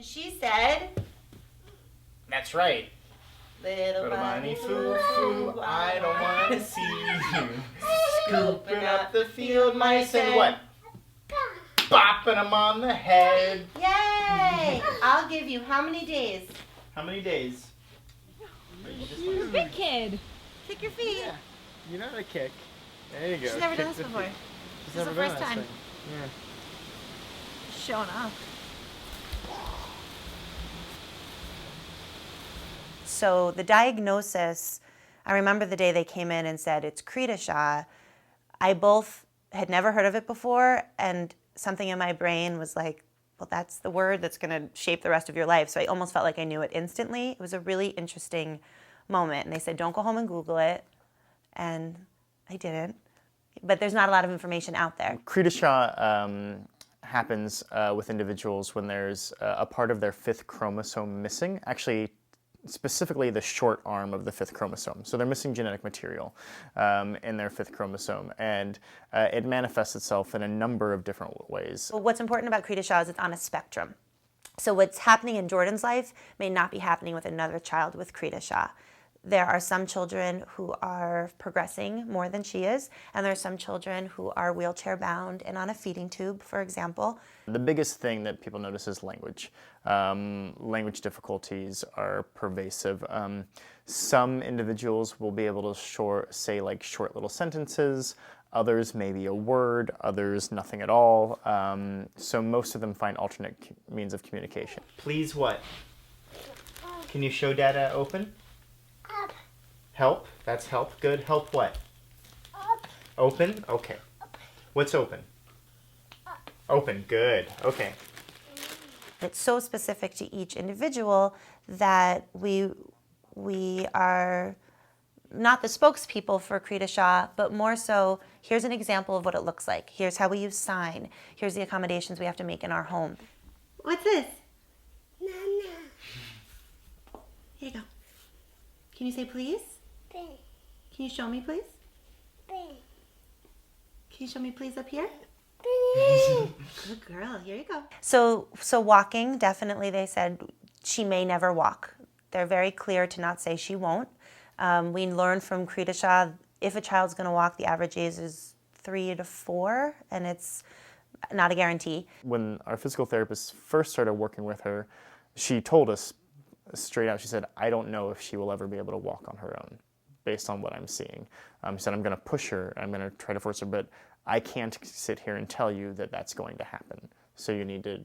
She said, That's right. little bunny foo foo, I don't want to see you scooping up the field mice and what? Bopping them on the head. Yay! I'll give you how many days? How many days? You're a big kid. Kick your feet. Yeah. You know how to kick. There you go. She's never done Kick this the before. feet. This is Never the done first this time. thing. Yeah. Showing off. So the diagnosis, I remember the day they came in and said it's Cretishaw. I both had never heard of it before, and something in my brain was like, well, that's the word that's going to shape the rest of your life. So I almost felt like I knew it instantly. It was a really interesting moment. And they said, don't go home and Google it. And I didn't. But there's not a lot of information out there. Cretishaw happens with individuals when there's a part of their fifth chromosome missing. Actually, specifically the short arm of the fifth chromosome. So they're missing genetic material in their fifth chromosome, and it manifests itself in a number of different ways. Well, what's important about Cretishaw is it's on a spectrum. So what's happening in Jordan's life may not be happening with another child with Cretishaw. There are some children who are progressing more than she is, and there are some children who are wheelchair bound and on a feeding tube, for example. The biggest thing that people notice is language. Language difficulties are pervasive. Some individuals will be able to say like short little sentences, others maybe a word, others nothing at all. So most of them find alternate means of communication. Please what? Can you show Dada open? Help. That's help. Good. Help what? Open? Okay. What's open? Open. Good. Okay. It's so specific to each individual that we are not the spokespeople for Cretishaw, but more so, here's an example of what it looks like. Here's how we use sign. Here's the accommodations we have to make in our home. What's this? Nana. Here you go. Can you say please? Please. Can you show me please? Please. Can you show me please up here? Please. Good girl. Here you go. So walking, definitely they said she may never walk. They're very clear to not say she won't. We learned from Cretishaw, if a child's going to walk, the average age is 3 to 4, and it's not a guarantee. When our physical therapist first started working with her, she told us straight out, she said, I don't know if she will ever be able to walk on her own based on what I'm seeing. She said, I'm going to push her, I'm going to try to force her, but I can't sit here and tell you that that's going to happen. So you need to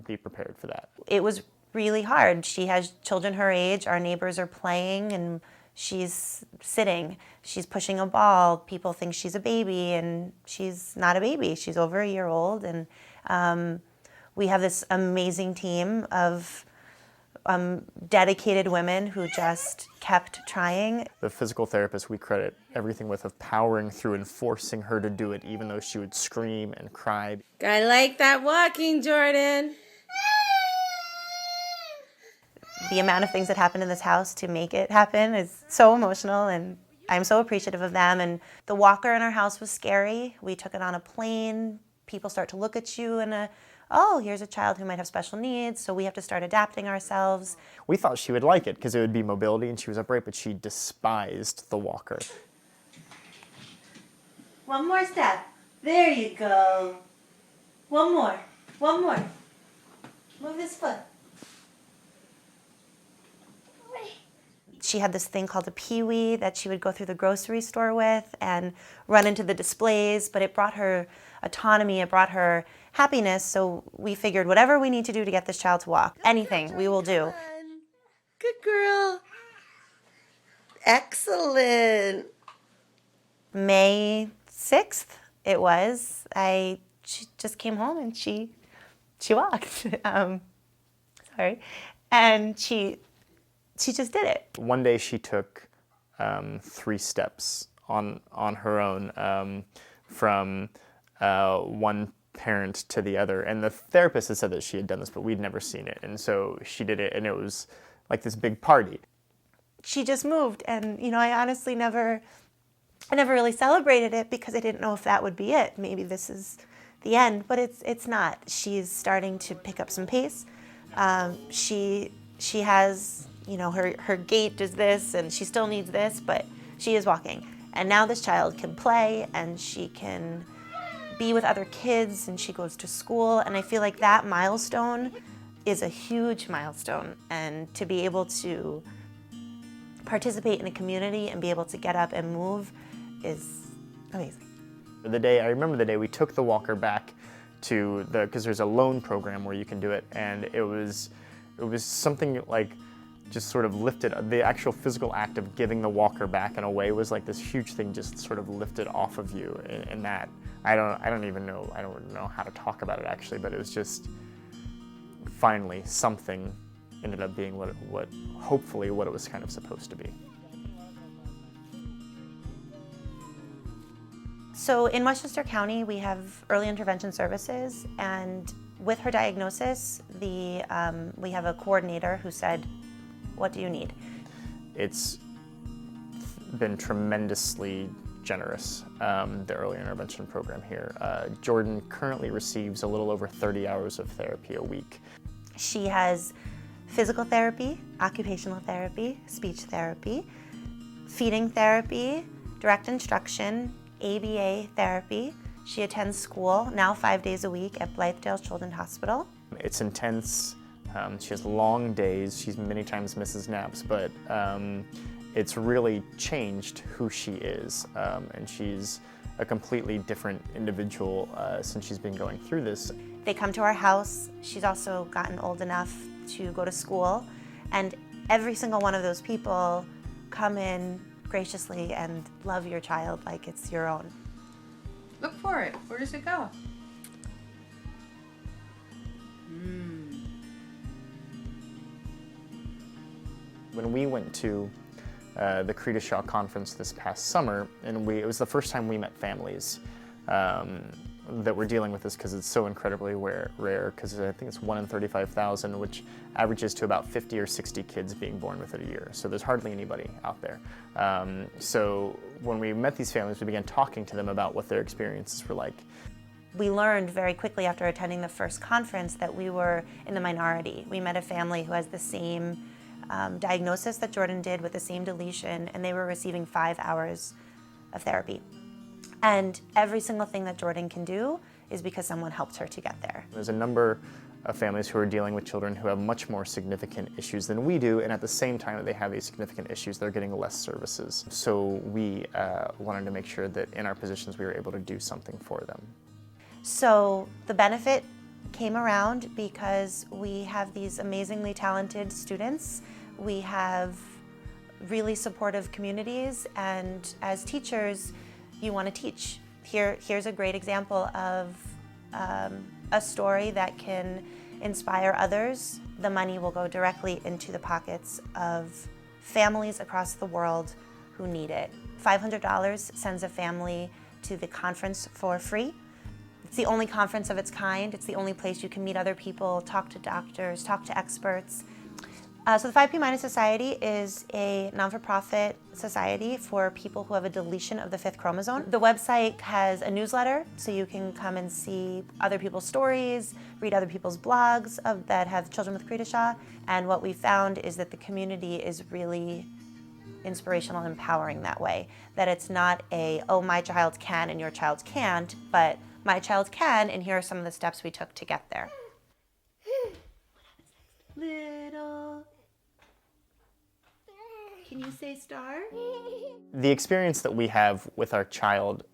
be prepared for that. It was really hard. She has children her age, our neighbors are playing, and she's sitting, she's pushing a ball. People think she's a baby, and she's not a baby. She's over a year old, and we have this amazing team of dedicated women who just kept trying. The physical therapist we credit everything with of powering through and forcing her to do it, even though she would scream and cry. I like that walking, Jordan. The amount of things that happen in this house to make it happen is so emotional, and I'm so appreciative of them. And the walker in our house was scary. We took it on a plane. People start to look at you and oh, here's a child who might have special needs, so we have to start adapting ourselves. We thought she would like it because it would be mobility and she was upright, but she despised the walker. One more step. There you go. One more. One more. Move this foot. She had this thing called a peewee that she would go through the grocery store with and run into the displays, but it brought her autonomy, it brought her happiness, so we figured whatever we need to do to get this child to walk, anything we will do. Good girl. Excellent. May 6th it was. She just came home and she walked. Sorry. And she just did it. One day she took 3 steps on her own from one parent to the other. And the therapist had said that she had done this, but we'd never seen it. And so she did it, and it was like this big party. She just moved, and I honestly never really celebrated it because I didn't know if that would be it. Maybe this is the end, but it's not. She's starting to pick up some pace. She has, her gait is this, and she still needs this, but she is walking. And now this child can play, and she can be with other kids, and she goes to school. And I feel like that milestone is a huge milestone. And to be able to participate in a community and be able to get up and move is amazing. I remember the day we took the walker back to because there's a loan program where you can do it, and it was something like just sort of lifted, the actual physical act of giving the walker back in a way was like this huge thing just sort of lifted off of you, and that, I don't know how to talk about it actually, but it was just finally something ended up being hopefully what it was kind of supposed to be. So in Westchester County, we have early intervention services, and with her diagnosis, we have a coordinator who said, "What do you need?" It's been tremendously generous, the early intervention program here. Jordan currently receives a little over 30 hours of therapy a week. She has physical therapy, occupational therapy, speech therapy, feeding therapy, direct instruction, ABA therapy. She attends school now 5 days a week at Blythedale Children's Hospital. It's intense. She has long days. She many times misses naps, but it's really changed who she is. And she's a completely different individual since she's been going through this. They come to our house. She's also gotten old enough to go to school. And every single one of those people come in graciously and love your child like it's your own. Look for it. Where does it go? When we went to the Creta Shaw conference this past summer, and it was the first time we met families that were dealing with this, because it's so incredibly rare, because I think it's 1 in 35,000, which averages to about 50 or 60 kids being born with it a year. So there's hardly anybody out there. So when we met these families, we began talking to them about what their experiences were like. We learned very quickly after attending the first conference that we were in the minority. We met a family who has the same diagnosis that Jordan did, with the same deletion, and they were receiving 5 hours of therapy. And every single thing that Jordan can do is because someone helped her to get there. There's a number of families who are dealing with children who have much more significant issues than we do, and at the same time that they have these significant issues, they're getting less services. So we wanted to make sure that in our positions we were able to do something for them. So the benefit came around because we have these amazingly talented students. We have really supportive communities, and as teachers, you want to teach. Here's a great example of a story that can inspire others. The money will go directly into the pockets of families across the world who need it. $500 sends a family to the conference for free. It's the only conference of its kind. It's the only place you can meet other people, talk to doctors, talk to experts. So the 5P- Society is a non-for-profit society for people who have a deletion of the 5th chromosome. The website has a newsletter, so you can come and see other people's stories, read other people's blogs that have children with Creta Shaw. And what we found is that the community is really inspirational and empowering that way. That it's not oh, my child can and your child can't, but my child can, and here are some of the steps we took to get there. Little. Can you say star? The experience that we have with our child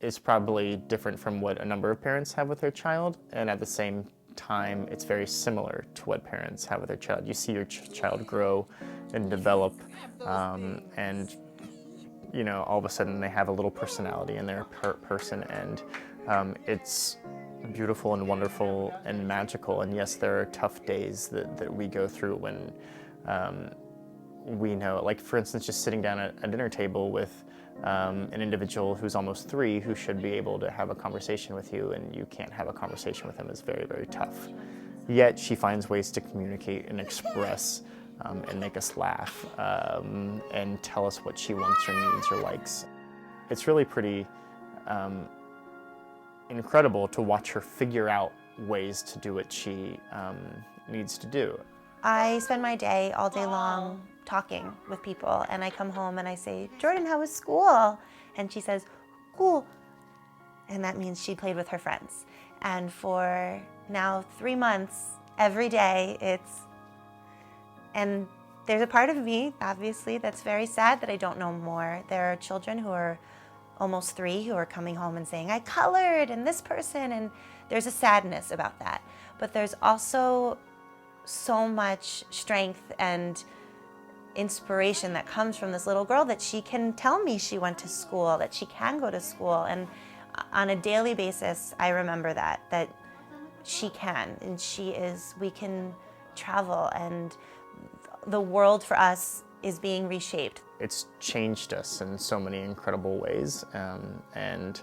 is probably different from what a number of parents have with their child, and at the same time, it's very similar to what parents have with their child. You see your child grow and develop, and all of a sudden they have a little personality and they're a person, and it's beautiful and wonderful and magical. And yes, there are tough days that we go through when we know, like for instance, just sitting down at a dinner table with an individual who's almost 3 who should be able to have a conversation with you, and you can't have a conversation with them is very, very tough. Yet she finds ways to communicate and express and make us laugh and tell us what she wants or needs or likes. It's really pretty incredible to watch her figure out ways to do what she needs to do. I spend my day all day long talking with people, and I come home and I say, Jordan, how was school? And she says, cool. And that means she played with her friends. And for now 3 months, every day, and there's a part of me, obviously, that's very sad that I don't know more. There are children who are almost 3 who are coming home and saying, I colored, and this person, and there's a sadness about that. But there's also so much strength and inspiration that comes from this little girl, that she can tell me she went to school, that she can go to school. And on a daily basis, I remember that she can, and we can travel, and the world for us is being reshaped. It's changed us in so many incredible ways, and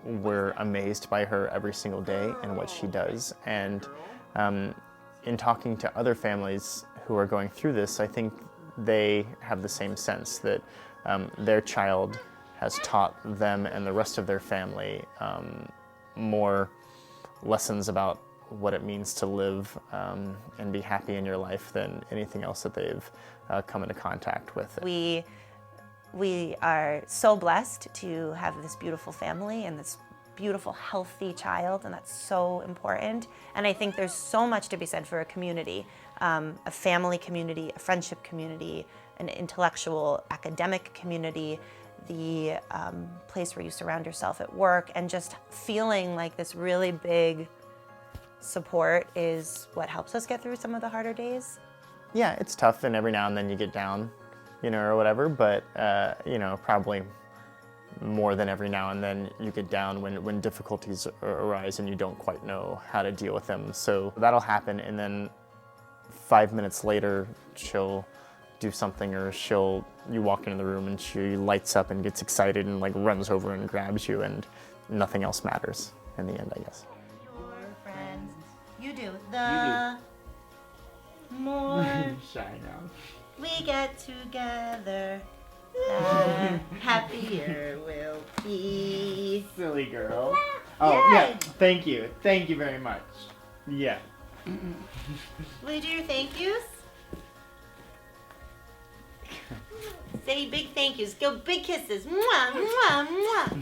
we're amazed by her every single day and what she does. And in talking to other families who are going through this, I think they have the same sense that their child has taught them and the rest of their family more lessons about what it means to live and be happy in your life than anything else that they've come into contact with. We are so blessed to have this beautiful family and this beautiful, healthy child, and that's so important. And I think there's so much to be said for a community, a family community, a friendship community, an intellectual, academic community, the place where you surround yourself at work, and just feeling like this really big support is what helps us get through some of the harder days. Yeah, it's tough, and every now and then you get down, or whatever, but, probably more than every now and then you get down when difficulties arise and you don't quite know how to deal with them. So that'll happen, and then 5 minutes later, she'll do something, or you walk into the room and she lights up and gets excited and runs over and grabs you, and nothing else matters in the end, I guess. Your friends, you do. The more Shy now. we get together, the happier we'll be. Silly girl. Yay! Oh, yeah, thank you. Thank you very much. Yeah. Will you do your thank yous? Say big thank yous. Go big kisses. Mwah, mwah, mwah.